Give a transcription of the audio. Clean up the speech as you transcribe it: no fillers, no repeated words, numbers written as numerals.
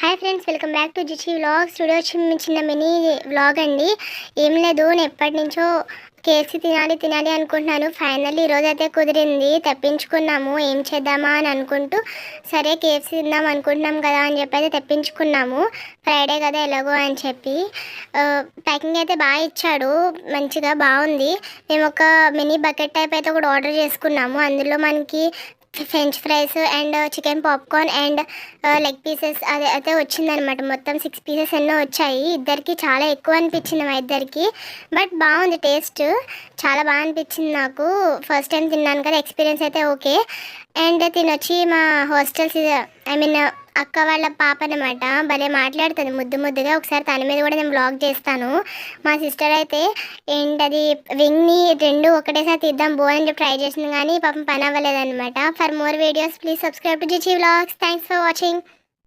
Hi friends, welcome back to Jichi vlogs. Today వచ్చి చిన్న mini vlog అండి. ఏం లేదు, నేను ఎప్పటి నుంచో కేఎఫ్సీ తినాలి అనుకుంటున్నాను. ఫైనల్లీ ఈరోజు అయితే కుదిరింది, తెప్పించుకున్నాము. ఏం చేద్దామా అని అనుకుంటూ సరే కేఎఫ్సీ తిందాం అనుకుంటున్నాం కదా అని చెప్పి అయితే తెప్పించుకున్నాము. ఫ్రైడే కదా ఎలాగో అని చెప్పి ప్యాకింగ్ అయితే బాగా ఇచ్చాడు, మంచిగా బాగుంది. మేము ఒక మినీ బకెట్ టైప్ అయితే ఒకటి ఆర్డర్ చేసుకున్నాము. అందులో మనకి French fries and chicken popcorn and leg pieces అదే అయితే వచ్చిందనమాట. మొత్తం 6 పీసెస్ ఎన్నో వచ్చాయి. ఇద్దరికి చాలా ఎక్కువ అనిపించింది మా ఇద్దరికి, బట్ బాగుంది టేస్ట్, చాలా బాగా అనిపించింది నాకు. ఫస్ట్ టైం తిన్నాను కదా, ఎక్స్పీరియన్స్ అయితే ఓకే. అండ్ తినొచ్చి మా హాస్టల్స్ అక్క వాళ్ళ పాప అనమాట, భలే మాట్లాడుతుంది ముద్దుగా. ఒకసారి తన మీద కూడా నేను బ్లాగ్ చేస్తాను. మా సిస్టర్ అయితే ఏంటది వింగ్ని రెండు ఒకటేసారి తీద్దాం బో అని చెప్పి ట్రై చేసింది, కానీ పాపం పని అవ్వలేదన్నమాట. For more videos please subscribe to Jichi vlogs. Thanks for watching.